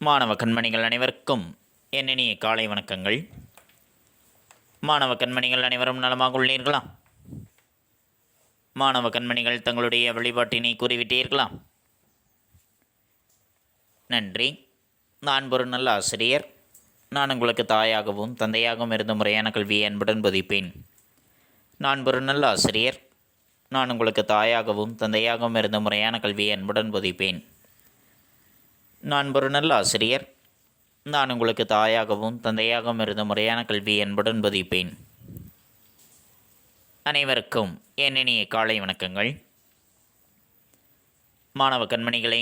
மாணவ கண்மணிகள் அனைவருக்கும் என் இனிய காலை வணக்கங்கள். மாணவ கண்மணிகள் அனைவரும் நலமாக உள்ளீர்களா? மாணவ கண்மணிகள் தங்களுடைய வழிபாட்டினை கூறிவிட்டீர்களா? நன்றி. நான் ஒரு நல்ல ஆசிரியர். நான் உங்களுக்கு தாயாகவும் தந்தையாகவும் இருந்த முறையான கல்வியை அன்புடன் போதிப்பேன். நான் ஒரு நல்ல ஆசிரியர். நான் உங்களுக்கு தாயாகவும் தந்தையாகவும் இருந்த முறையான கல்வியை அன்புடன் போதிப்பேன். நான் ஒரு நல்ல ஆசிரியர். நான் உங்களுக்கு தாயாகவும் தந்தையாகவும் இருந்த முறையான கல்வியை அன்புடன் போதிப்பேன். அனைவருக்கும் என் இனிய காலை வணக்கங்கள். மாணவ கண்மணிகளை,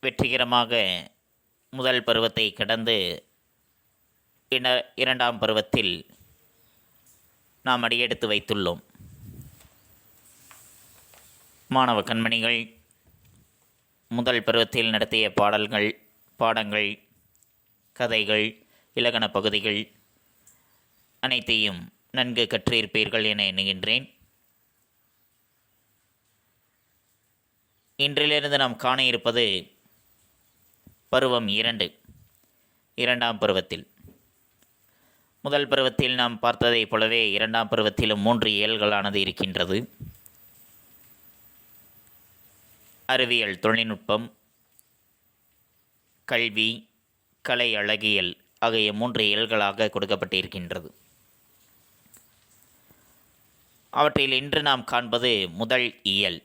வெற்றிகரமாக முதல் பருவத்தை கடந்து இரண்டாம் பருவத்தில் நாம் அடியெடுத்து வைத்துள்ளோம். மாணவ கண்மணிகள், முதல் பருவத்தில் நடத்திய பாடங்கள், கதைகள், இலக்கண பகுதிகள் அனைத்தையும் நன்கு கற்றிருப்பீர்கள் என எண்ணுகின்றேன். இன்றிலிருந்து நாம் காண இருப்பது பருவம் 2, இரண்டாம் பருவத்தில். முதல் பருவத்தில் நாம் பார்த்ததைப் போலவே இரண்டாம் பருவத்திலும் 3 இயல்களானது இருக்கின்றது. அறிவியல், தொழில்நுட்பம், கல்வி, கலை, அழகியல் ஆகிய 3 இயல்களாக கொடுக்கப்பட்டிருக்கின்றது. அவற்றில் இன்று நாம் காண்பது முதல் இயல்,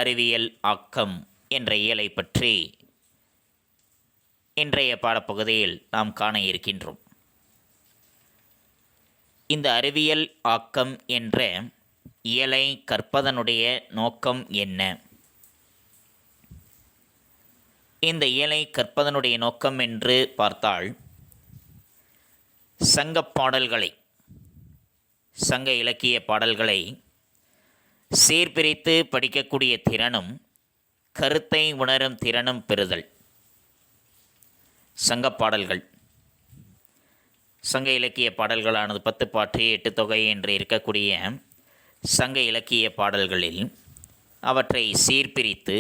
அறிவியல் ஆக்கம் என்ற இயலை பற்றி இன்றைய பாடப்பகுதியில் நாம் காண இருக்கின்றோம். இந்த அறிவியல் ஆக்கம் என்ற இயலை கற்பதனுடைய நோக்கம் என்ன? இந்த இயலை கற்பதனுடைய நோக்கம் என்று பார்த்தால், சங்க இலக்கிய பாடல்களை சீர்பிரித்து படிக்கக்கூடிய திறனும் கருத்தை உணரும் திறனும் பெறுதல். சங்க இலக்கிய பாடல்களானது 10 பாட்டு 8 தொகை என்று இருக்கக்கூடிய சங்க இலக்கிய பாடல்களில் அவற்றை சீர்பிரித்து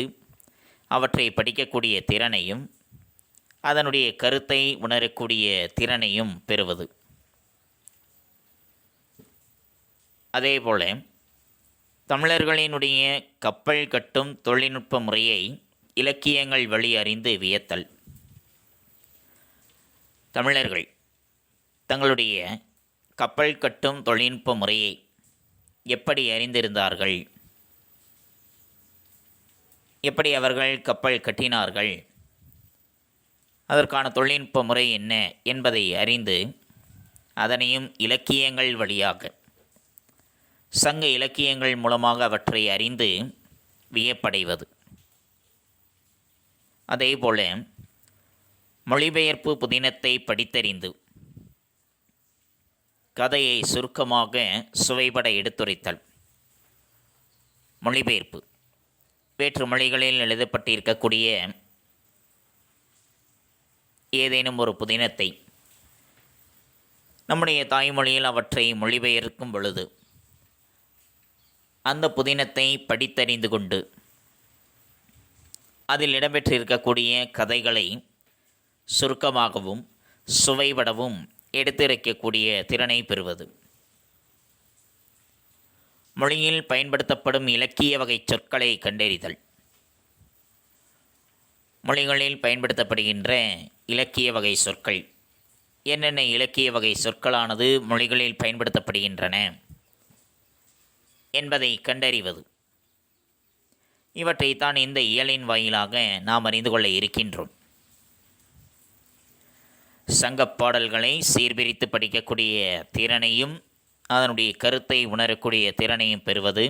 அவற்றை படிக்கக்கூடிய திறனையும் அதனுடைய கருத்தை உணரக்கூடிய திறனையும் பெறுவது. அதேபோல தமிழர்களினுடைய கப்பல் கட்டும் தொழில்நுட்ப முறையை இலக்கியங்கள் வழி அறிந்து வியத்தல். தமிழர்கள் தங்களுடைய கப்பல் கட்டும் தொழில்நுட்ப முறையை எப்படி அறிந்திருந்தார்கள்? எப்படி அவர்கள் கப்பல் கட்டினார்கள்? அதற்கான தொழில்நுட்ப முறை என்ன என்பதை அறிந்து அதனையும் இலக்கியங்கள் வழியாக, சங்க இலக்கியங்கள் மூலமாக அவற்றை அறிந்து வியப்படைவது. அதேபோல மொழிபெயர்ப்பு புதினத்தை படித்தறிந்து கதையை சுருக்கமாக சுவைபட எடுத்துரைத்தல். மொழிபெயர்ப்பு வேற்று மொழிகளில் எழுதப்பட்டிருக்கக்கூடிய ஏதேனும் ஒரு புதினத்தை நம்முடைய தாய்மொழியில் அவற்றை மொழிபெயர்க்கும் பொழுது அந்த புதினத்தை படித்தறிந்து கொண்டு அதில் இடம்பெற்றிருக்கக்கூடிய கதைகளை சுருக்கமாகவும் சுவைபடவும் எடுத்துரைக்கக்கூடிய திறனை பெறுவது. மொழியில் பயன்படுத்தப்படும் இலக்கிய வகை சொற்களை கண்டறிதல். மொழிகளில் பயன்படுத்தப்படுகின்ற இலக்கிய வகை சொற்கள் என்னென்ன இலக்கிய வகை சொற்களானது மொழிகளில் பயன்படுத்தப்படுகின்றன என்பதை கண்டறிவது. இவற்றைத்தான் இந்த இயலின் வாயிலாக நாம் அறிந்து கொள்ள இருக்கின்றோம். சங்கப் பாடல்களை சீர்பிரித்து படிக்கக்கூடிய திறனையும் அதனுடைய கருத்தை உணரக்கூடிய திறனையும் பெறுவது.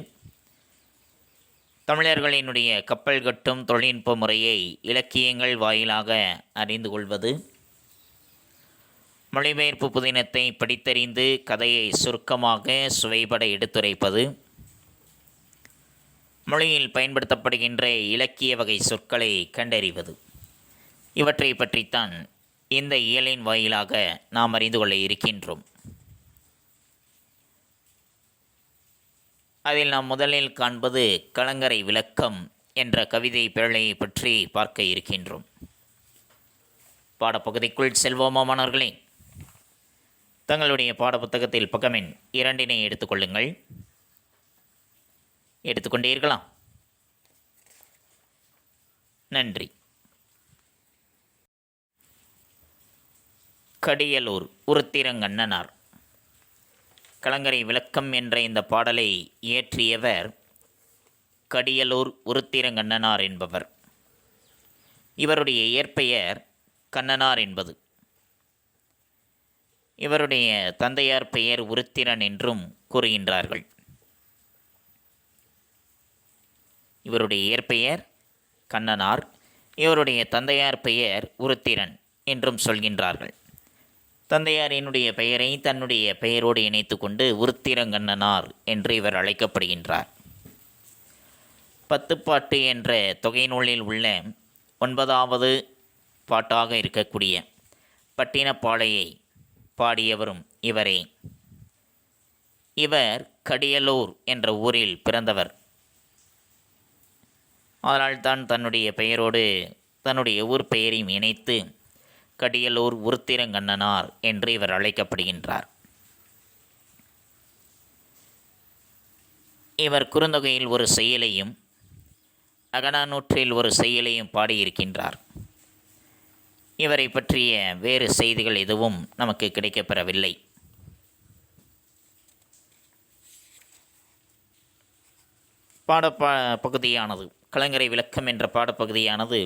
தமிழர்களினுடைய கப்பல் கட்டும் தொழில்நுட்ப முறையை இலக்கியங்கள் வாயிலாக அறிந்து கொள்வது. மொழிபெயர்ப்பு புதினத்தை படித்தறிந்து கதையை சுருக்கமாக சுவைபட எடுத்துரைப்பது. மொழியில் பயன்படுத்தப்படுகின்ற இலக்கிய வகை சொற்களை கண்டறிவது. இவற்றை பற்றித்தான் இந்த இயலின் வாயிலாக நாம் அறிந்து கொள்ள இருக்கின்றோம். அதில் நாம் முதலில் காண்பது கலங்கரை விளக்கம் என்ற கவிதை பேழையை பற்றி பார்க்க இருக்கின்றோம். பாடப்பகுதிக்குள் செல்வோமா மாணவர்களே? தங்களுடைய பாடப்புத்தகத்தில் பக்கம் எண் 2 எடுத்துக்கொள்ளுங்கள். எடுத்துக்கொண்டீர்களா? நன்றி. கடியலூர் உருத்திரங்கண்ணனார். கலங்கரை விளக்கம் என்ற இந்த பாடலை இயற்றியவர் கடியலூர் உருத்திரங்கண்ணனார் என்பவர். இவருடைய இயற்பெயர் கண்ணனார் என்பது. இவருடைய தந்தையார் பெயர் உருத்திரன் என்றும் கூறுகின்றார்கள். இவருடைய இயற்பெயர் கண்ணனார், இவருடைய தந்தையார் பெயர் உருத்திரன் என்றும் சொல்கின்றார்கள். தந்தையாரினுடைய பெயரை தன்னுடைய பெயரோடு இணைத்து கொண்டு உருத்திரங்கண்ணனார் என்று இவர் அழைக்கப்படுகின்றார். பத்துப்பாட்டு என்ற தொகை நூலில் உள்ள 9வது பாட்டாக இருக்கக்கூடிய பட்டினப்பாலையை பாடியவரும் இவரே. இவர் கடியலூர் என்ற ஊரில் பிறந்தவர். அதனால்தான் தன்னுடைய பெயரோடு தன்னுடைய ஊர் பெயரையும் இணைத்து கடியலூர் உருத்திரங்கண்ணனார் என்று இவர் அழைக்கப்படுகின்றார். இவர் குறுந்தொகையில் ஒரு செய்யுளையும் அகநானூற்றில் ஒரு செய்யுளையும் பாடியிருக்கின்றார். இவரை பற்றிய வேறு செய்திகள் எதுவும் நமக்கு கிடைக்கப்பெறவில்லை. பகுதியானது கலங்கரை விளக்கம் என்ற பாடப்பகுதியானது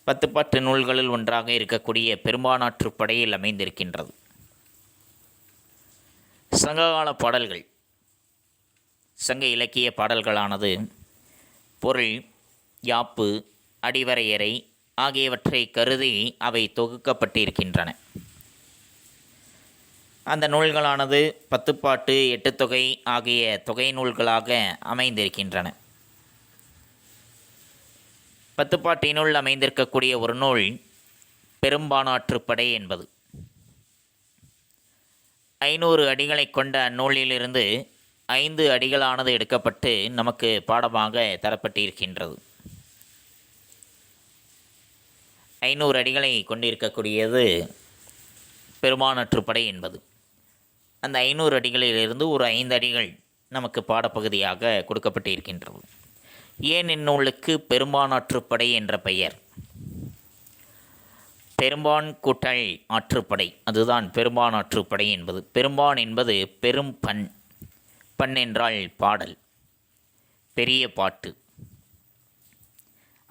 10 பாட்டு நூல்களில் ஒன்றாக இருக்கக்கூடிய பெரும்பானாற்றுப் படையில் அமைந்திருக்கின்றது. சங்ககால பாடல்கள், சங்க இலக்கிய பாடல்களானது பொருள், யாப்பு, அடிவரையறை ஆகியவற்றை கருதி அவை தொகுக்கப்பட்டிருக்கின்றன. அந்த நூல்களானது 10 பாட்டு, 8 தொகை ஆகிய தொகை நூல்களாக அமைந்திருக்கின்றன. 10 பாட்டினுள் அமைந்திருக்கக்கூடிய ஒரு நூல் பெரும்பானாற்றுப்படை என்பது. 500 அடிகளை கொண்ட அந்நூலிலிருந்து 5 அடிகளானது எடுக்கப்பட்டு நமக்கு பாடமாக தரப்பட்டிருக்கின்றது. 500 அடிகளை கொண்டிருக்கக்கூடியது பெரும்பானாற்றுப்படை என்பது. அந்த 500 அடிகளிலிருந்து ஒரு 5 அடிகள் நமக்கு பாடப்பகுதியாக கொடுக்கப்பட்டிருக்கின்றது. ஏன் இந்நூலுக்கு பெரும்பானாற்றுப்படை என்ற பெயர்? பெரும்பான் கூட்டல் ஆற்றுப்படை, அதுதான் பெரும்பானாற்றுப்படை என்பது. பெரும்பான் என்பது பெரும் பண். பண் என்றால் பாடல், பெரிய பாட்டு.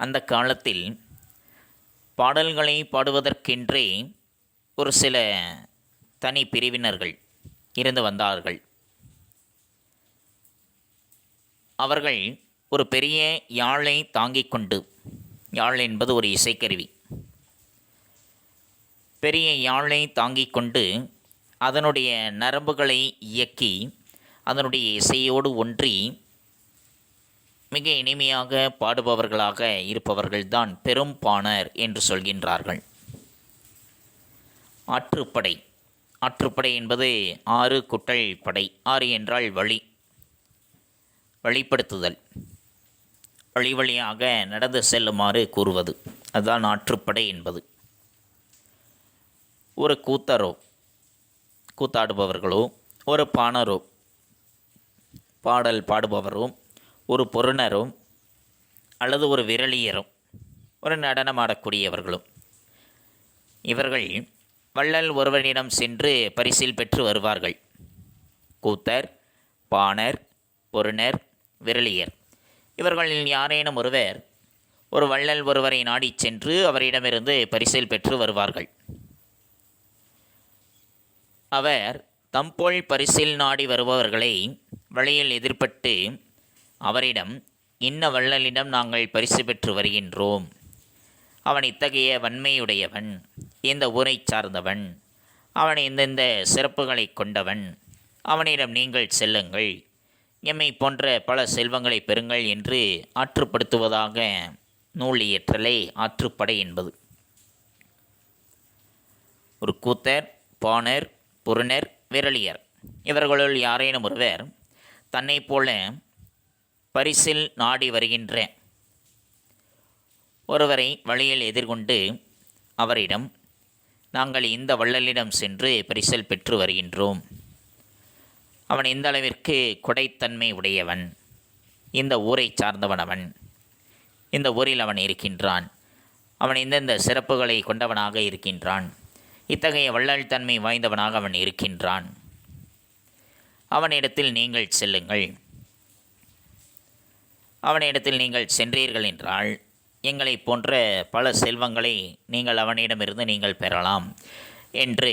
அந்த காலத்தில் பாடல்களை பாடுவதற்கென்றே ஒரு சில தனி பிரிவினர்கள் இருந்து வந்தார்கள். அவர்கள் ஒரு பெரிய யாழை தாங்கிக் கொண்டு, யாழ் என்பது ஒரு இசைக்கருவி, பெரிய யாழை தாங்கிக் கொண்டு அதனுடைய நரம்புகளை இயக்கி அதனுடைய இசையோடு ஒன்றி மிக இனிமையாக பாடுபவர்களாக இருப்பவர்கள்தான் பெரும்பாணர் என்று சொல்கின்றார்கள். ஆற்றுப்படை, ஆற்றுப்படை என்பது 6 குட்டல் படை. 6 என்றால் வழி, வழிப்படுத்துதல், வழி வழியாக நடந்து செல்லுமாறு கூறுவது, அதுதான் ஆற்றுப்படை என்பது. ஒரு கூத்தரோ, கூத்தாடுபவர்களோ, ஒரு பாணரோ, பாடல் பாடுபவரோ, ஒரு பொருணரோ அல்லது ஒரு விரலியரோ, ஒரு நடனமாடக்கூடியவர்களும், இவர்கள் வள்ளல் ஒருவரிடம் சென்று பரிசில் பெற்று வருவார்கள். கூத்தர், பாணர், பொருணர், விரலியர் இவர்களில் யாரேனும் ஒருவர் ஒரு வள்ளல் ஒருவரை நாடிச் சென்று அவரிடமிருந்து பரிசில் பெற்று வருவார்கள். அவர் தம்போல் பரிசில் நாடி வருபவர்களை வழியில் எதிர்பட்டு அவரிடம், இன்ன வள்ளலிடம் நாங்கள் பரிசு பெற்று வருகின்றோம், அவன் இத்தகைய வன்மையுடையவன், இந்த ஊரைச் சார்ந்தவன், அவன் இந்தந்த சிறப்புகளை கொண்டவன், அவனிடம் நீங்கள் செல்லுங்கள், எம்மை போன்ற பல செல்வங்களை பெறுங்கள் என்று ஆற்றுப்படுத்துவதாக நூல் இயற்றலே ஆற்றுப்படை என்பது. ஒரு கூத்தர், பாணர், பொருணர், விரலியர் இவர்களுள் யாரேனும் ஒருவர் தன்னை போல பரிசில் நாடி வருகின்ற ஒருவரை வழியில் எதிர்கொண்டு அவரிடம், நாங்கள் இந்த வள்ளலிடம் சென்று பரிசல் பெற்று வருகின்றோம். அவன் எந்த அளவிற்கு கொடைத்தன்மை உடையவன், இந்த ஊரை சார்ந்தவன், அவன் இந்த ஊரில் அவன் இருக்கின்றான், அவன் எந்தெந்த சிறப்புகளை கொண்டவனாக இருக்கின்றான், இத்தகைய வள்ளல் தன்மை வாய்ந்தவனாக அவன் இருக்கின்றான், அவனிடத்தில் நீங்கள் செல்லுங்கள். அவனிடத்தில் நீங்கள் சென்றீர்கள் என்றால் எங்களைப் போன்ற பல செல்வங்களை நீங்கள் அவனிடமிருந்து நீங்கள் பெறலாம் என்று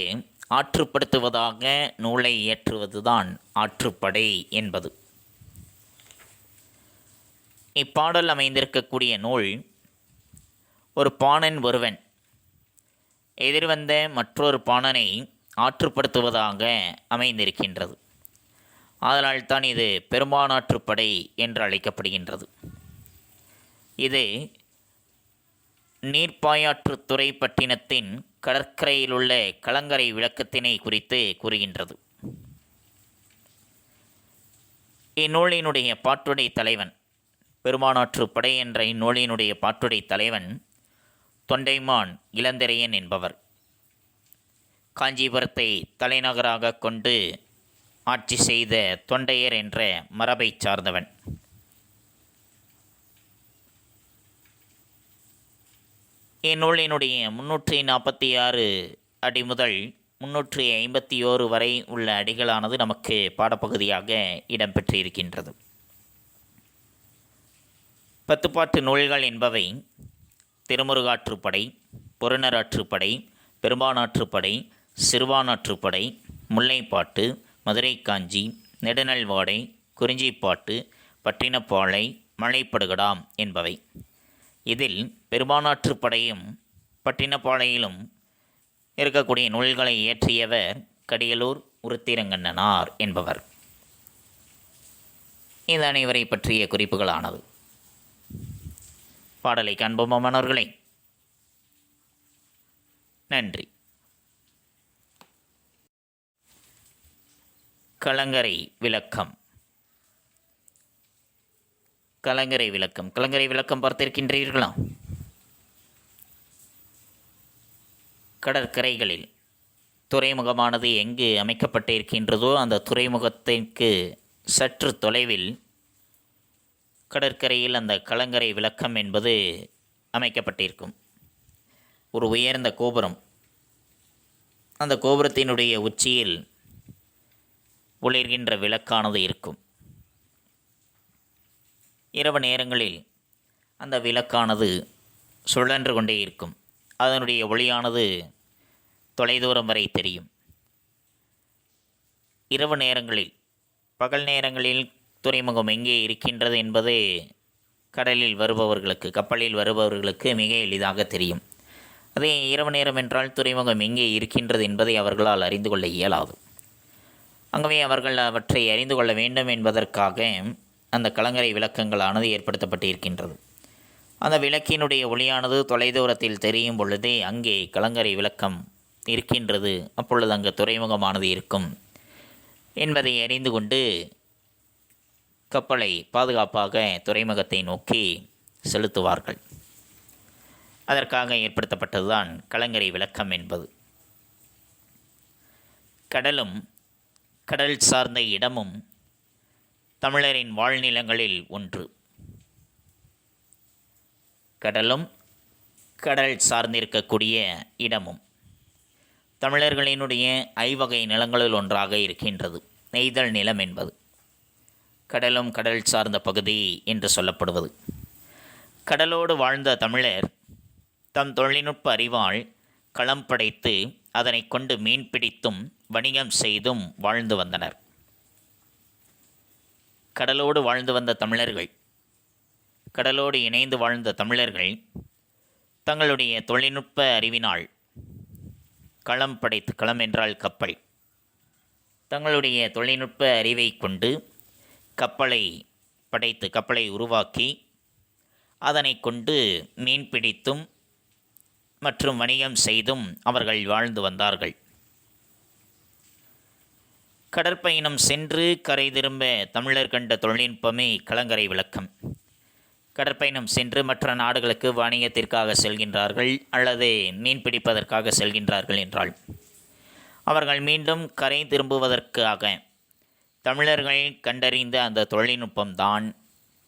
ஆற்றுப்படுத்துவதாக நூலை இயற்றுவதுதான் ஆற்றுப்படை என்பது. இப்பாடல் அமைந்திருக்கக்கூடிய நூல் ஒரு பாணன் ஒருவன் எதிர்வந்த மற்றொரு பாணனை ஆற்றுப்படுத்துவதாக அமைந்திருக்கின்றது. அதனால்தான் இது பெரும்பானாற்றுப்படை என்று அழைக்கப்படுகின்றது. இது நீர்ப்பாயாற்றுத்துறை பட்டினத்தின் கடற்கரையில் உள்ள கலங்கரை விளக்கத்தினை குறித்து கூறுகின்றது. இந்நூலினுடைய பாட்டுடை தலைவன், பெருமானாற்றுப்படை என்ற இந்நூலினுடைய பாட்டுடை தலைவன் தொண்டைமான் இளந்திரையன் என்பவர். காஞ்சிபுரத்தை தலைநகராக கொண்டு ஆட்சி செய்த தொண்டையர் என்ற மரபை சார்ந்தவன். இந்நூலினுடைய 346 அடி முதல் 351 வரை உள்ள அடிகளானது நமக்கு பாடப்பகுதியாக இடம்பெற்றிருக்கின்றது. 10 பாட்டு நூல்கள் என்பவை திருமுருகாற்றுப்படை, பொருணராற்றுப்படை, பெரும்பானாற்றுப்படை, சிறுவானாற்றுப்படை, முல்லைப்பாட்டு, மதுரை காஞ்சி, நெடுநல்வாடை, குறிஞ்சிப்பாட்டு, பட்டினப்பாலை, மலைப்படுகடாம் என்பவை. இதில் பெரும்பானாற்றுப்படையும் பட்டினப்பாளையிலும் இருக்கக்கூடிய நூல்களை இயற்றியவர் கடியலூர் உருத்திரங்கண்ணனார் என்பவர். இது அனைவரை பற்றிய குறிப்புகளானது. பாடலை காண்போமா மாணவர்களே? நன்றி. கலங்கரை விளக்கம். கலங்கரை விளக்கம். கலங்கரை விளக்கம் பார்த்திருக்கின்றீர்களா? கடற்கரைகளில் துறைமுகமானது எங்கு அமைக்கப்பட்டிருக்கின்றதோ அந்த துறைமுகத்திற்கு சற்று தொலைவில் கடற்கரையில் அந்த கலங்கரை விளக்கம் என்பது அமைக்கப்பட்டிருக்கும். ஒரு உயர்ந்த கோபுரம். அந்த கோபுரத்தினுடைய உச்சியில் ஒளிர்கின்ற விளக்கானது இருக்கும். இரவு நேரங்களில் அந்த விளக்கானது சுழன்று கொண்டே இருக்கும். அதனுடைய ஒளியானது தொலைதூரம் வரை தெரியும். இரவு நேரங்களில், பகல் நேரங்களில் துறைமுகம் எங்கே இருக்கின்றது என்பது கடலில் வருபவர்களுக்கு, கப்பலில் வருபவர்களுக்கு மிக எளிதாக தெரியும். அதே இரவு நேரம் என்றால் துறைமுகம் எங்கே இருக்கின்றது என்பதை அவர்களால் அறிந்து கொள்ள இயலாது. ஆகவே அவர்கள் அவற்றை அறிந்து கொள்ள வேண்டும் என்பதற்காக அந்த கலங்கரை விளக்கங்களானது ஏற்படுத்தப்பட்டிருக்கின்றது. அந்த விளக்கினுடைய ஒளியானது தொலைதூரத்தில் தெரியும் பொழுதே அங்கே கலங்கரை விளக்கம் இருக்கின்றது, அப்பொழுது அங்கு துறைமுகமானது இருக்கும் என்பதை அறிந்து கொண்டு கப்பலை பாதுகாப்பாக துறைமுகத்தை நோக்கி செலுத்துவார்கள். அதற்காக ஏற்படுத்தப்பட்டதுதான் கலங்கரை விளக்கம் என்பது. கடலும் கடல் சார்ந்த இடமும் தமிழரின் வாழ்நிலங்களில் ஒன்று. கடலும் கடல் சார்ந்திருக்கக்கூடிய இடமும் தமிழர்களினுடைய ஐவகை நிலங்களில் ஒன்றாக இருக்கின்றது. நெய்தல் நிலம் என்பது கடலும் கடல் சார்ந்த பகுதி என்று சொல்லப்படுவது. கடலோடு வாழ்ந்த தமிழர் தம் தொழில்நுட்ப அறிவால் களம் படைத்து அதனை கொண்டு மீன் பிடித்தும் வணிகம் செய்தும் வாழ்ந்து வந்தனர். கடலோடு வாழ்ந்து வந்த தமிழர்கள், கடலோடு இணைந்து வாழ்ந்த தமிழர்கள் தங்களுடைய தொழில்நுட்ப அறிவினால் களம் படைத்து, களம் என்றால் கப்பல், தங்களுடைய தொழில்நுட்ப அறிவை கொண்டு கப்பலை படைத்து, கப்பலை உருவாக்கி அதனை கொண்டு மீன் பிடித்தும் மற்றும் வணிகம் செய்தும் அவர்கள் வாழ்ந்து வந்தார்கள். கடற்பயணம் சென்று கரை திரும்ப தமிழர் கண்ட தொழில்நுட்பமே கலங்கரை விளக்கம். கடற்பயணம் சென்று மற்ற நாடுகளுக்கு வணிகத்திற்காக செல்கின்றார்கள் அல்லது மீன் பிடிப்பதற்காக செல்கின்றார்கள் என்றால் அவர்கள் மீண்டும் கரை திரும்புவதற்காக தமிழர்கள் கண்டறிந்த அந்த தொழில்நுட்பம்தான்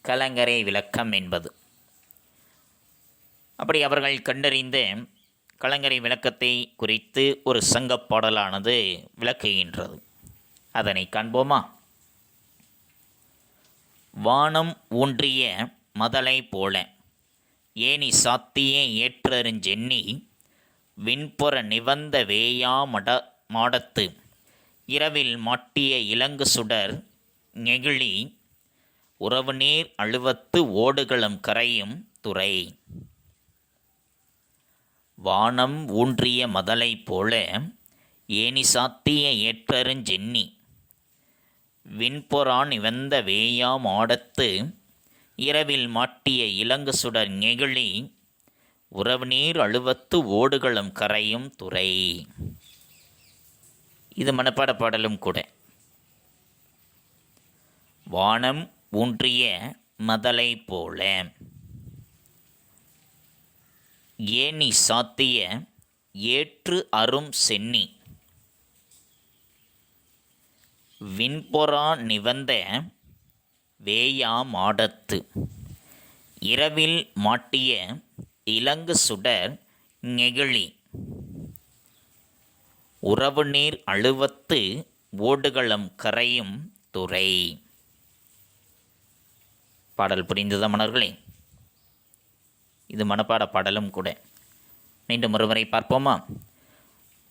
கலங்கரை விளக்கம் என்பது. அப்படி அவர்கள் கண்டறிந்த கலங்கரை விளக்கத்தை குறித்து ஒரு சங்கப் பாடலானது விளக்குகின்றது. அதனை காண்போமா? வானம் ஊன்றிய மதலை போல ஏனி சாத்திய ஏற்றருஞ்சென்னி விண்புற நிவந்த வேயா மாடத்து இரவில் மாட்டிய இலங்கு சுடர் நெகிழி உறவு நீர் அழுவத்து ஓடுகளம் கரையும் துறை. வானம் ஊன்றிய மதலை போல ஏனி சாத்திய ஏற்றருஞ்சென்னி விண்பொறான் நிவந்த வேயா மாடத்து இரவில் மாட்டிய இலங்கு சுடர் நெகிழி உறவு நீர் அழுவத்து ஓடுகளம் கரையும் துறை. இது மனப்பாட பாடலும் கூட. வானம் ஊன்றிய மதலை போல ஏனி சாத்திய ஏற்று அரும் சென்னி விண்பொறா நிவந்த வேயா மாடத்து இரவில் மாட்டிய இலங்கு சுடர் நெகிழி உறவு நீர் அழுவத்து ஓடுகளம் கரையும் துறை. பாடல் புரிந்ததா மன்னர்களே? இது மனப்பாட பாடலும் கூட. மீண்டும் ஒருமுறை பார்ப்போமா?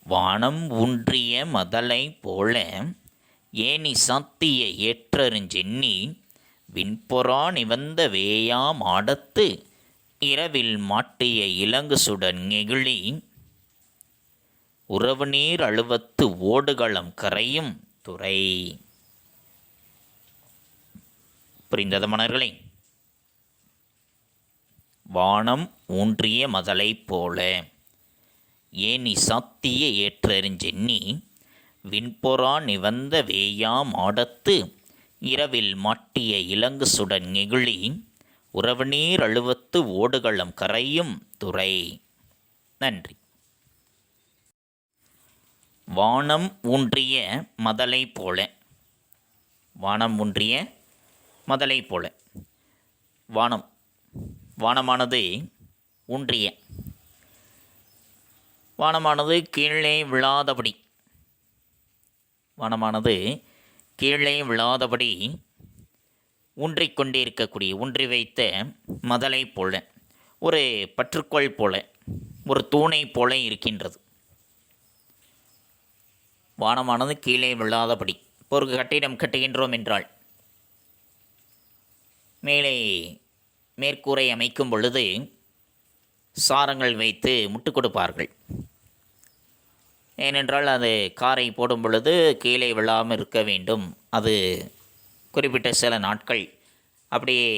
வானம் ஊன்றிய மதலை போல ஏனி சாத்திய ஏற்றருஞ்சென்னி விண்பொறா நிவந்த வேயா மாடத்து இரவில் மாட்டிய இலங்கு சுடர் நெகிழி உறவு நீர் அழுவத்து ஓடுகளம் கரையும் துறை. புரிந்தது மன்னர்களே? வானம் ஊன்றிய மதலை போல ஏனி சாத்திய ஏற்றருஞ்சென்னி விண்பொறா நிவந்த வேயா மாடத்து இரவில் மாட்டிய இலங்கு சுடர் நெகிழி உறவு நீர் அழுவத்து ஓடுகளம் கரையும் துறை. நன்றி. வானம் ஊன்றிய மதலை போல. வானம் ஊன்றிய மதலை போல. வானமானது ஊன்றிய, வானமானது கீழே விழாதபடி, வானமானது கீழே விழாதபடி ஊன்றிக்கொண்டே இருக்கக்கூடிய, ஊன்றி வைத்த மதலை போல, ஒரு பற்றுக்கோள் போல, ஒரு தூணை போல இருக்கின்றது. வானமானது கீழே விழாதபடி. இப்போ ஒரு கட்டிடம் கட்டுகின்றோம் என்றால் மேலே மேற்கூரை அமைக்கும் பொழுது சாரங்கள் வைத்து முட்டு கொடுப்பார்கள். ஏனென்றால் அது காரை போடும் பொழுது கீழே விழாமல் இருக்க வேண்டும். அது குறிப்பிட்ட சில நாட்கள் அப்படியே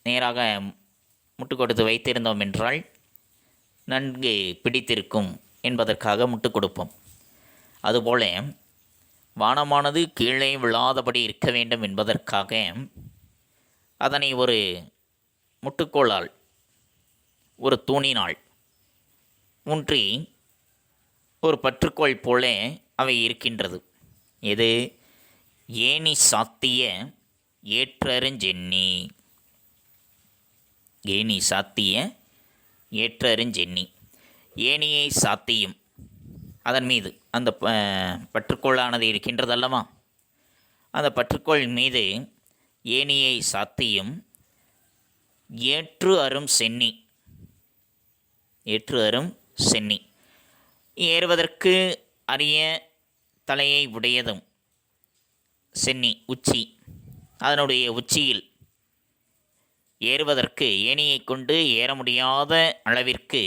நேராக முட்டு கொடுத்து வைத்திருந்தோம் என்றால் நன்கு பிடித்திருக்கும் என்பதற்காக முட்டு கொடுப்போம். அதுபோல வானமானது கீழே விழாதபடி இருக்க வேண்டும் என்பதற்காக அதனை ஒரு முட்டுக்கோளால், ஒரு தூணினால் ஊன்றி ஒரு பற்றுக்கோள் போல அவை இருக்கின்றது. எது? ஏனி சாத்திய ஏற்றருஞ்சென்னி. ஏனி சாத்திய ஏற்றருஞ்சென்னி. ஏனியை சாத்தியும் அதன் மீது அந்த பற்றுக்கோளானது இருக்கின்றது அல்லவா? அந்த பற்றுக்கோள் மீது ஏனியை சாத்தியும் ஏற்று அரும் சென்னி. ஏற்று அரும் சென்னி ஏறுவதற்கு அரிய தலையை உடையதும் சென்னி உச்சி. அதனுடைய உச்சியில் ஏறுவதற்கு ஏணியை கொண்டு ஏற முடியாத அளவிற்கு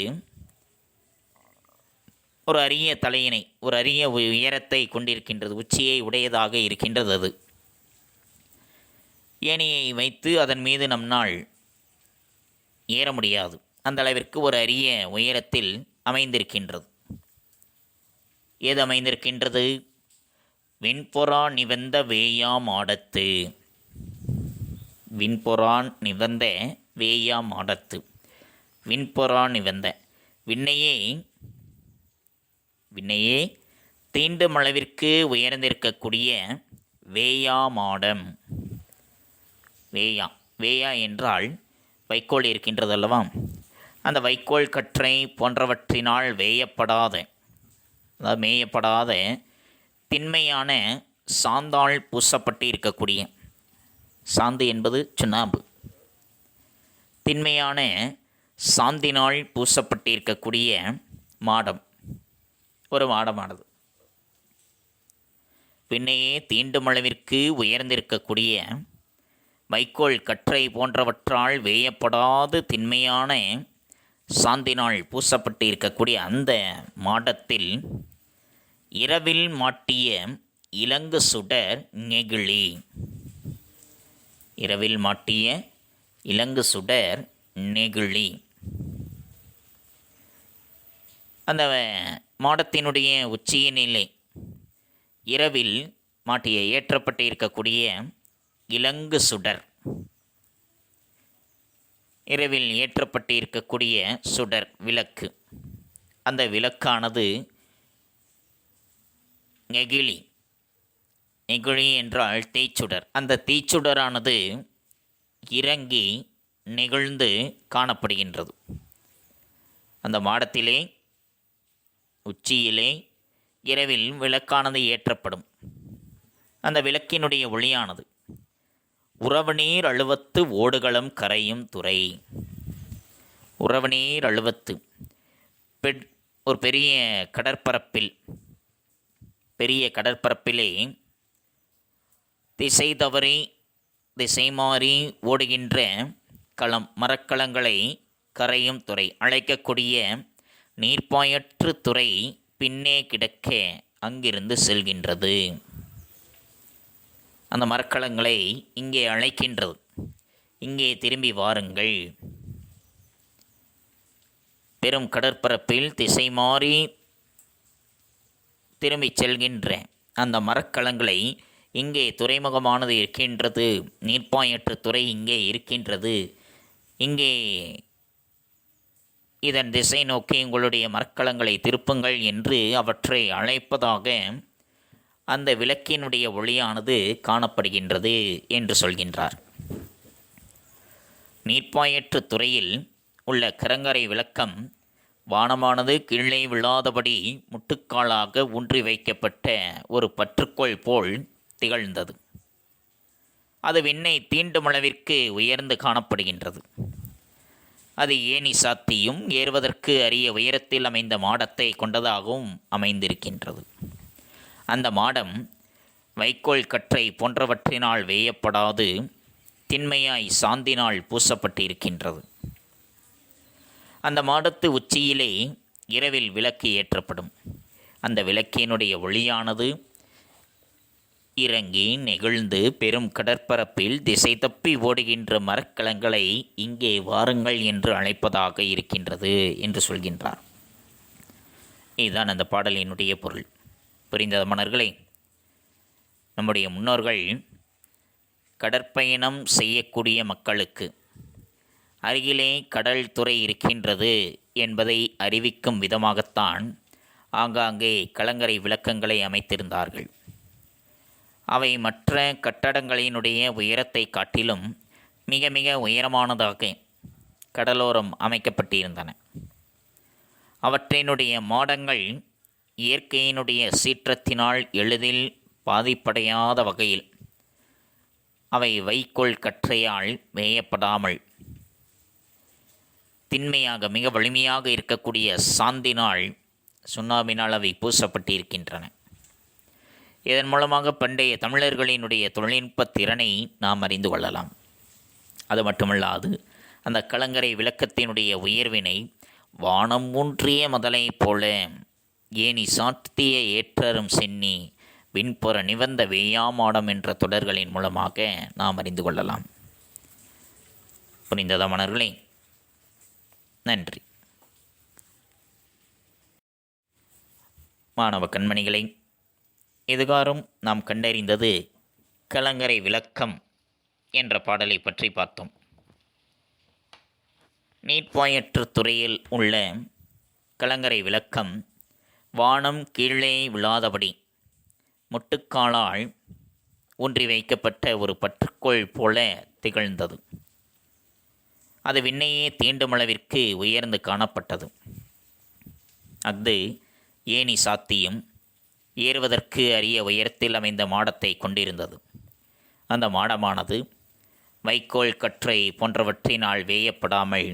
ஒரு அரிய தலையினை, ஒரு அரிய உயரத்தை கொண்டிருக்கின்றது. உச்சியை உடையதாக இருக்கின்றது. அது ஏணியை வைத்து அதன் மீது நம்மால் ஏற முடியாது. அந்த அளவிற்கு ஒரு அரிய உயரத்தில் அமைந்திருக்கின்றது. ஏது அமைந்திருக்கின்றது? விண்பொறா நிவந்த வேயா மாடத்து. விண்பொறான் நிவந்த வேயா மாடத்து. விண்பொறா நிவந்த. விண்ணையே தீண்டும் அளவிற்கு உயர்ந்திருக்கக்கூடிய வேயா மாடம். வேயா என்றால் வைக்கோல் இருக்கின்றது அல்லவா, அந்த வைக்கோல் கற்றை போன்றவற்றினால் மேயப்படாத திண்மையான சாந்தால் பூசப்பட்டு இருக்கக்கூடிய, சாந்து என்பது சுண்ணாம்பு, திண்மையான சாந்தினால் பூசப்பட்டு இருக்கக்கூடிய மாடம், ஒரு மாடமானது. பின்னையே தீண்டும் அளவிற்கு உயர்ந்திருக்கக்கூடிய வைக்கோல் கற்றை போன்றவற்றால் வேயப்படாது திண்மையான சாந்தினால் பூசப்பட்டு இருக்கக்கூடிய அந்த மாடத்தில் இரவில் மாட்டிய இலங்கு சுடர் நெகிழி. இரவில் மாட்டிய இலங்கு சுடர் நெகிழி. அந்த மாடத்தினுடைய உச்சியினிலே இரவில் மாட்டிய ஏற்றப்பட்டு இருக்கக்கூடிய இலங்கு சுடர், இரவில் ஏற்றப்பட்டு இருக்கக்கூடிய சுடர் விளக்கு. அந்த விளக்கானது நெகிழி என்றால் தீச்சுடர். அந்த தீச்சுடரானது இறங்கி நெகிழ்ந்து காணப்படுகின்றது. அந்த மாடத்திலே உச்சியிலே இரவில் விளக்கானது ஏற்றப்படும். அந்த விளக்கினுடைய ஒளியானது உறவுநீர் அழுவத்து ஓடுகளம் கரையும் துறை. உறவுநீர் அழுவத்து ஒரு பெரிய கடற்பரப்பிலே திசை மாறி ஓடுகின்ற மரக்களங்களை கரையும் துறை, அழைக்கக்கூடிய நீர்ப்பாயற்று துறை பின்னே கிடக்க அங்கிருந்து செல்கின்றது. அந்த மரக்கலங்களை இங்கே அழைக்கின்றது, இங்கே திரும்பி வாருங்கள். பெரும் கடற்பரப்பில் திசை மாறி திரும்பி செல்கின்ற அந்த மரக்கலங்களை இங்கே துறைமுகமானது இருக்கின்றது, நீர்ப்பாயற்ற துறை இங்கே இருக்கின்றது, இங்கே இதன் திசை நோக்கி உங்களுடைய மரக்கலங்களை திருப்புங்கள் என்று அவற்றை அழைப்பதாக அந்த விளக்கினுடைய ஒளியானது காணப்படுகின்றது என்று சொல்கின்றார். நீர்ப்பாயற்று துறையில் உள்ள கரங்கரை விளக்கம் வானமானது கீழே விழாதபடி முட்டுக்காலாக ஊன்றி வைக்கப்பட்ட ஒரு பற்றுக்கோள் போல் திகழ்ந்தது. அது விண்ணை தீண்டும் அளவிற்கு உயர்ந்து காணப்படுகின்றது. அது ஏணி சாத்தியும் ஏறுவதற்கு அரிய உயரத்தில் அமைந்த மாடத்தை கொண்டதாகவும் அமைந்திருக்கின்றது. அந்த மாடம் வைக்கோல் கற்றை போன்றவற்றினால் வேயப்படாது திண்மையாய் சாந்தினால் பூசப்பட்டு இருக்கின்றது. அந்த மாடத்து உச்சியிலே இரவில் விளக்கு ஏற்றப்படும். அந்த விளக்கினுடைய ஒளியானது இறங்கி நெகிழ்ந்து பெரும் கடற்பரப்பில் திசை தப்பி ஓடுகின்ற மரக்கலங்களை இங்கே வாருங்கள் என்று அழைப்பதாக இருக்கின்றது என்று சொல்கின்றார். இதுதான் அந்த பாடலினுடைய பொருள். புரிந்த மன்னர்களே, நம்முடைய முன்னோர்கள் கடற்பயணம் செய்யக்கூடிய மக்களுக்கு அருகிலே கடல் துறை இருக்கின்றது என்பதை அறிவிக்கும் விதமாகத்தான் ஆங்காங்கே கலங்கரை விளக்கங்களை அமைத்திருந்தார்கள். அவை மற்ற கட்டடங்களினுடைய உயரத்தை காட்டிலும் மிக மிக உயரமானதாக கடலோரம் அமைக்கப்பட்டிருந்தன. அவற்றினுடைய மாடங்கள் இயற்கையினுடைய சீற்றத்தினால் எளிதில் பாதிப்படையாத வகையில் அவை வைக்கோல் கற்றையால் மேயப்படாமல் திண்மையாக மிக வலிமையாக இருக்கக்கூடிய சாந்தினால் சுண்ணாம்பினால் அவை பூசப்பட்டிருக்கின்றன. இதன் மூலமாக பண்டைய தமிழர்களினுடைய தொழில்நுட்ப திறனை நாம் அறிந்து கொள்ளலாம். அது மட்டுமல்லாது அந்த கலங்கரை விளக்கத்தினுடைய உயர்வினை வானம் ஊன்றிய முதலை போல ஏனி சாத்திய ஏற்றரும் சென்னி விண்புற நிவந்த வேயாமாடம் என்ற தொடர்களின் மூலமாக நாம் அறிந்து கொள்ளலாம். புரிந்ததா மன்னர்களே? நன்றி. மாணவ கண்மணிகளை, இதுகாரும் நாம் கண்டறிந்தது கலங்கரை விளக்கம் என்ற பாடலை பற்றி பார்த்தோம். நீட்பாயற்ற துறையில் உள்ள கலங்கரை விளக்கம் வானம் கீழே விழாதபடி முட்டுக்காலால் ஊன்றி வைக்கப்பட்ட ஒரு பற்றுக்கோள் போல திகழ்ந்தது. அது விண்ணையே தீண்டும் அளவிற்கு உயர்ந்து காணப்பட்டது. அஃது ஏணி சாத்தியும் ஏறுவதற்கு அரிய உயரத்தில் அமைந்த மாடத்தை கொண்டிருந்தது. அந்த மாடமானது வைக்கோல் கற்றை போன்றவற்றினால் வேயப்படாமல்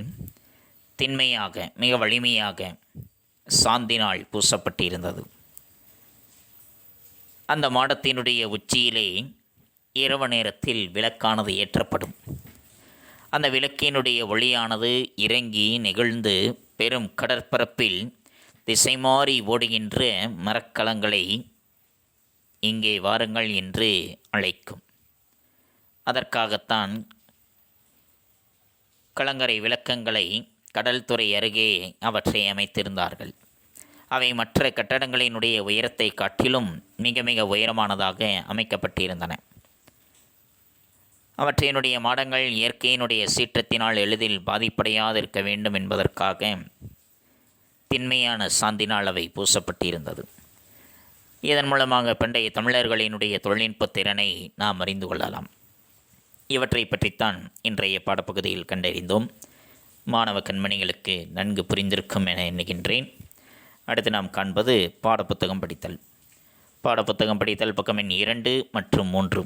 திண்மையாக மிக வலிமையாக சாந்தினால் பூசப்பட்டிருந்தது. அந்த மாடத்தினுடைய உச்சியிலே இரவு நேரத்தில் விளக்கானது ஏற்றப்படும். அந்த விளக்கினுடைய ஒளியானது இறங்கி நெகிழ்ந்து பெரும் கடற்பரப்பில் திசை மாறி ஓடுகின்ற மரக்கலங்களை இங்கே வாருங்கள் என்று அழைக்கும். அதற்காகத்தான் கலங்கரை விளக்கங்களை கடல்துறை அருகே அவற்றை அமைத்திருந்தார்கள். அவை மற்ற கட்டடங்களினுடைய உயரத்தை காட்டிலும் மிக மிக உயரமானதாக அமைக்கப்பட்டிருந்தன. அவற்றினுடைய மாடங்கள் இயற்கையினுடைய சீற்றத்தினால் எளிதில் பாதிப்படையாதிருக்க வேண்டும் என்பதற்காக திண்மையான சாந்தினால் அவை பூசப்பட்டிருந்தது. இதன் மூலமாக பண்டைய தமிழர்களினுடைய தொழில்நுட்ப திறனை நாம் அறிந்து கொள்ளலாம். இவற்றை பற்றித்தான் இன்றைய பாடப்பகுதியில் கண்டறிந்தோம். மாணவ கண்மணிகளுக்கு நன்கு புரிந்திருக்கும் என எண்ணுகின்றேன். அடுத்து நாம் காண்பது பாடப்புத்தகம் படித்தல். பாடப்புத்தகம் படித்தல் பக்கம் எண் 2 மற்றும் 3.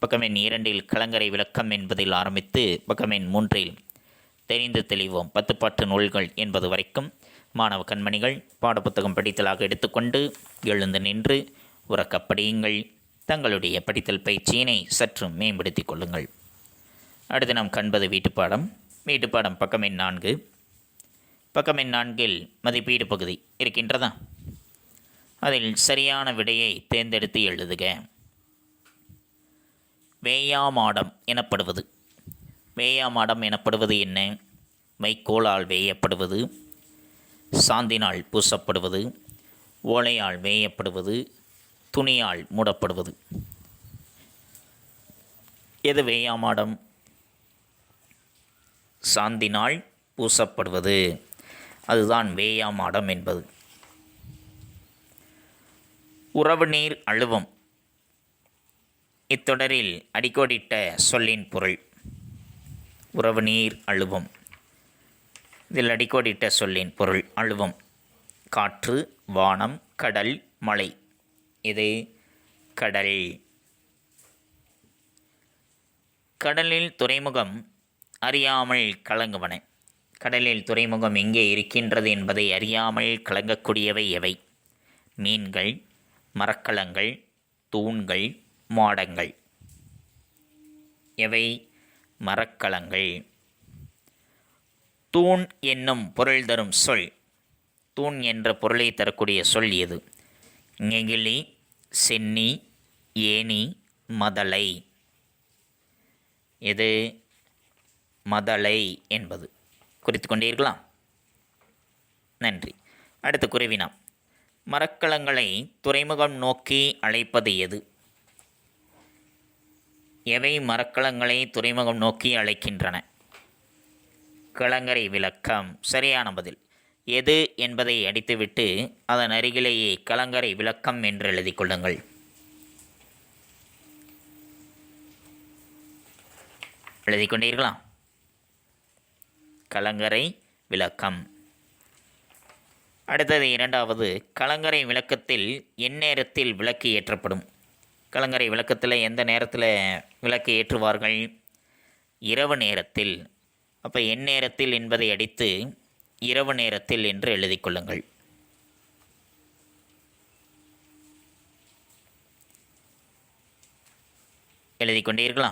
பக்கம் எண் 2 கலங்கரை விளக்கம் என்பதில் ஆரம்பித்து பக்கம் எண் 3 தெரிந்து தெளிவோம் 10 பாட்டு நூல்கள் என்பது வரைக்கும் மாணவ கண்மணிகள் பாடப்புத்தகம் படித்தலாக எடுத்துக்கொண்டு எழுந்து நின்று உறக்கப் படியுங்கள். தங்களுடைய படித்தல் பயிற்சியினை சற்று மேம்படுத்திக் கொள்ளுங்கள். அடுத்து நாம் காண்பது வீட்டுப்பாடம். வீட்டுப்பாடம் பக்கம் எண் 4. பக்கம் எண் 4 மதிப்பீடு பகுதி இருக்கின்றதா? அதில் சரியான விடையை தேர்ந்தெடுத்து எழுதுக. வேயாமாடம் எனப்படுவது. வேயாமாடம் எனப்படுவது என்ன? வைக்கோலால் வேயப்படுவது, சாந்தினால் பூசப்படுவது, ஓலையால் வேயப்படுவது, துணியால் மூடப்படுவது. எது வேயாமாடம்? சாந்தினால் பூசப்படுவது, அதுதான் வேயாமாடம் என்பது. உறவு நீர் அழுவம் இத்தொடரில் அடிக்கோடிட்ட சொல்லின் பொருள். உறவு நீர் அழுவம், இதில் அடிக்கோடிட்ட சொல்லின் பொருள் அழுவம். காற்று, வானம், கடல், மலை. இது கடல். கடலில் துறைமுகம் அறியாமல் கலங்குவன. கடலில் துறைமுகம் எங்கே இருக்கின்றது என்பதை அறியாமல் கலங்கக்கூடியவை எவை? மீன்கள், மரக்கலங்கள், தூண்கள், மாடங்கள். எவை? மரக்கலங்கள். தூண் என்னும் பொருள் தரும் சொல். தூண் என்ற பொருளை தரக்கூடிய சொல் எது? நெகிழி, சென்னி, ஏணி, மதலை. எது? மதலை என்பது. குறித்து கொண்டீர்களா? நன்றி. அடுத்து குருவினா. மரக்கலங்களை துறைமுகம் நோக்கி அழைப்பது எது? எவை மரக்கலங்களை துறைமுகம் நோக்கி அழைக்கின்றன? கலங்கரை விளக்கம். சரியான பதில். எது என்பதை அடித்துவிட்டு அதன் அருகிலேயே கலங்கரை விளக்கம் என்று எழுதி கொள்ளுங்கள். எழுதி கொண்டீர்களா? கலங்கரை விளக்கம். அடுத்தது இரண்டாவது, கலங்கரை விளக்கத்தில் எந்நேரத்தில் விளக்கு ஏற்றப்படும்? கலங்கரை விளக்கத்தில் எந்த நேரத்தில் விளக்கு ஏற்றுவார்கள்? இரவு நேரத்தில். அப்போ எந்நேரத்தில் என்பதை அடித்து இரவு நேரத்தில் என்று எழுதி கொள்ளுங்கள். எழுதி கொண்டீர்களா?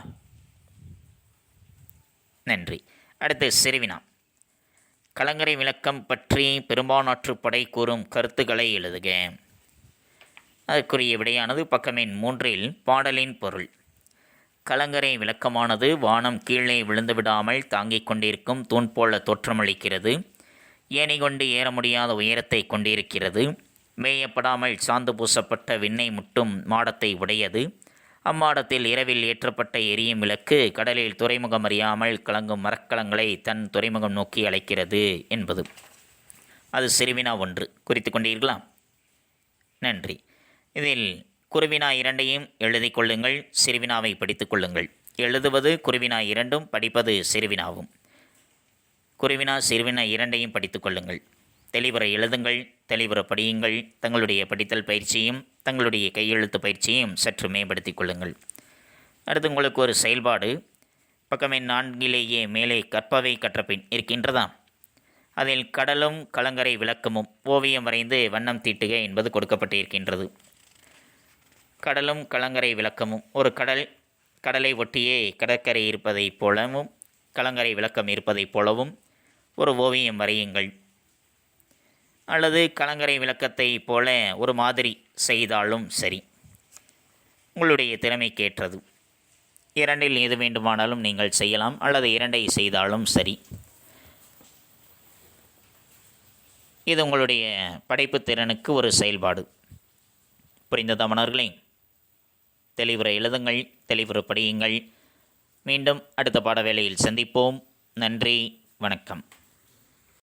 நன்றி. அடுத்து சிறுவினா. கலங்கரை விளக்கம் பற்றி பெரும்பானாற்று படை கூறும் கருத்துக்களை எழுதுக. அதற்குரிய விடையானது பக்கம் எண் 3 பாடலின் பொருள். கலங்கரை விளக்கமானது வானம் கீழே விழுந்து விடாமல் தாங்கிக் கொண்டிருக்கும் தூண் போல தோற்றமளிக்கிறது. ஏணி கொண்டு ஏற முடியாத உயரத்தை கொண்டிருக்கிறது. மேயப்படாமல் சாந்து பூசப்பட்ட விண்ணை முட்டும் மாடத்தை உடையது. அம்மாடத்தில் இரவில் ஏற்றப்பட்ட எரியும் விளக்கு கடலில் துறைமுகம் அறியாமல் கலங்கும் மரக்கலங்களை தன் துறைமுகம் நோக்கி அழைக்கிறது என்பது. அது சிறுவினா 1. குறித்து கொண்டீர்களா? நன்றி. இதில் குருவினா 2ஐயும் எழுதி கொள்ளுங்கள், சிறுவினாவை படித்து கொள்ளுங்கள். எழுதுவது குருவினா 2ம், படிப்பது சிறுவினாவும். குருவினா சிறுவினா 2ஐயும் படித்து கொள்ளுங்கள். தெளிவுற எழுதுங்கள், தெளிவுற படியுங்கள். தங்களுடைய படித்தல் பயிற்சியும் தங்களுடைய கையெழுத்து பயிற்சியும் சற்று மேம்படுத்திக் கொள்ளுங்கள். அடுத்து உங்களுக்கு ஒரு செயல்பாடு பக்கம் எண் 4 மேலே கற்பவை கற்றபின் இருக்கின்றதா? அதில் கடலும் கலங்கரை விளக்கமும் ஓவியம் வரைந்து வண்ணம் தீட்டுக என்பது கொடுக்கப்பட்டிருக்கின்றது. கடலும் கலங்கரை விளக்கமும், ஒரு கடலை ஒட்டியே கடற்கரை இருப்பதைப் போலவும் கலங்கரை விளக்கம் இருப்பதைப் போலவும் ஒரு ஓவியம் வரையுங்கள். அல்லது கலங்கரை விளக்கத்தை போல ஒரு மாதிரி செய்தாலும் சரி, உங்களுடைய திறமைக்கேற்றது. 2இல் எது வேண்டுமானாலும் நீங்கள் செய்யலாம், அல்லது 2ஐ செய்தாலும் சரி. இது உங்களுடைய படைப்பு திறனுக்கு ஒரு செயல்பாடு. புரிந்ததா மாணவர்களே? தெளிவுற எழுதுங்கள், தெளிவுற படியுங்கள். மீண்டும் அடுத்த பாட வேளையில் சந்திப்போம். நன்றி, வணக்கம்.